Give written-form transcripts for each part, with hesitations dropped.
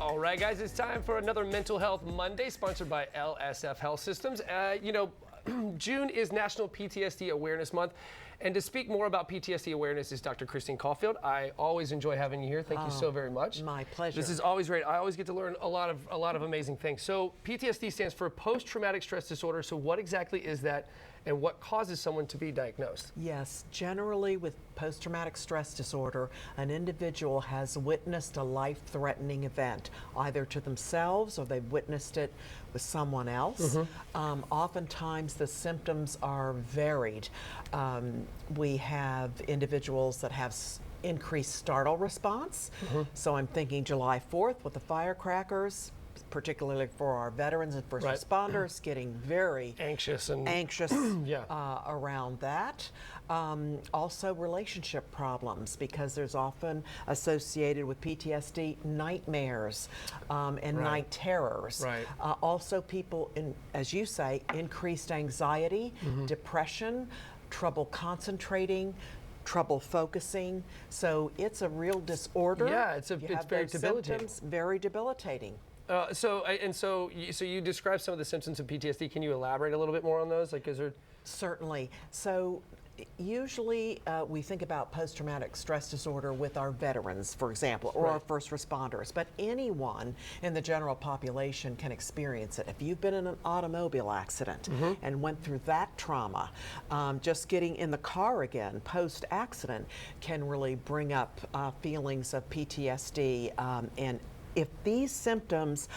All right, guys, it's time for another Mental Health Monday, sponsored by LSF Health Systems. June is National PTSD Awareness Month, and to speak more about PTSD awareness is Dr. Christine Caulfield. I always enjoy having you here. Thank you so very much. My pleasure. This is always great. I always get to learn a lot of amazing things. So PTSD stands for post-traumatic stress disorder. So what exactly is that, and what causes someone to be diagnosed? Yes, generally with post-traumatic stress disorder, an individual has witnessed a life-threatening event, either to themselves or they've witnessed it with someone else. Oftentimes the symptoms are varied. We have individuals that have increased startle response. So I'm thinking July 4th with the firecrackers, particularly for our veterans and first responders, getting very anxious around that. Also relationship problems, because there's often associated with PTSD nightmares and night terrors. Also people, as you say, increased anxiety, depression, trouble concentrating, trouble focusing. So it's a real disorder. Yeah, it's very debilitating. Symptoms, very debilitating. So you described some of the symptoms of PTSD. Can you elaborate a little bit more on those? Like, is there? Certainly. So usually we think about post-traumatic stress disorder with our veterans, for example, or our first responders, but anyone in the general population can experience it. If you've been in an automobile accident and went through that trauma, just getting in the car again post-accident can really bring up feelings of PTSD, and if these symptoms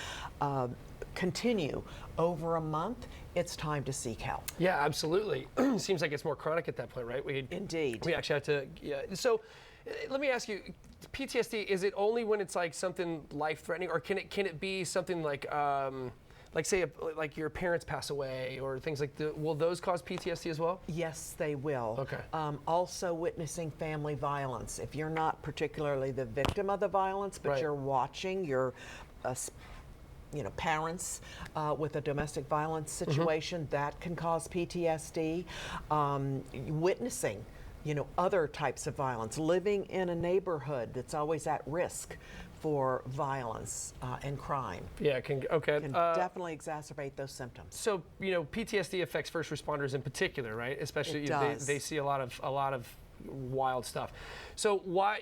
continue over a month, it's time to seek help. Yeah, absolutely. Seems like it's more chronic at that point, right? Indeed. We actually have to, So let me ask you, PTSD, is it only when it's like something life-threatening, or can it be something like say, like your parents pass away or things like that? Will those cause PTSD as well? Yes, they will. Okay. Also witnessing family violence. If you're not particularly the victim of the violence, but you're watching your parents with a domestic violence situation, that can cause PTSD. Witnessing other types of violence, living in a neighborhood that's always at risk for violence and crime. Yeah, can definitely exacerbate those symptoms. So PTSD affects first responders in particular, right? Especially if they see a lot of wild stuff. So why,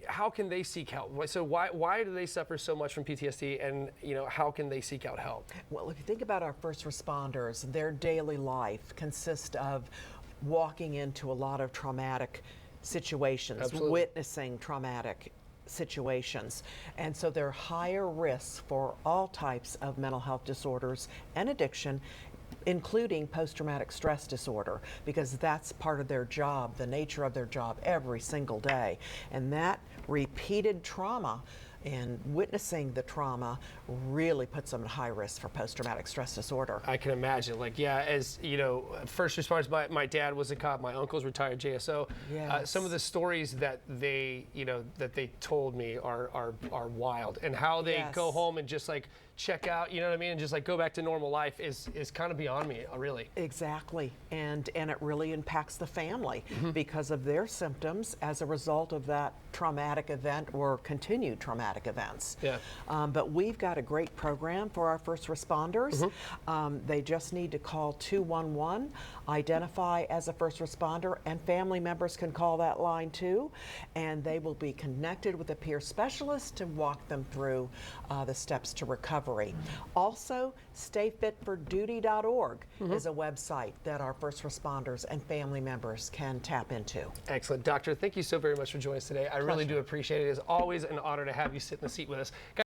how can they seek help? So why do they suffer so much from PTSD, and how can they seek out help? Well, if you think about our first responders, their daily life consists of walking into a lot of traumatic situations, witnessing traumatic situations, and so they're higher risk for all types of mental health disorders and addiction, including post-traumatic stress disorder, because that's part of their job, the nature of their job every single day. And that repeated trauma and witnessing the trauma really puts them at high risk for post-traumatic stress disorder. I can imagine. As first responders, my dad was a cop, my uncle's retired JSO. Some of the stories that they told me are wild, and how they go home and just check out, and just go back to normal life is kind of beyond me, really. Exactly, and it really impacts the family because of their symptoms as a result of that traumatic event or continued traumatic events. But we've got a great program for our first responders. They just need to call 211, identify as a first responder, and family members can call that line too, and they will be connected with a peer specialist to walk them through the steps to recovery. Also, stayfitforduty.org is a website that our first responders and family members can tap into. Excellent. Doctor, thank you so very much for joining us today. I really do appreciate it. It's always an honor to have you sit in the seat with us.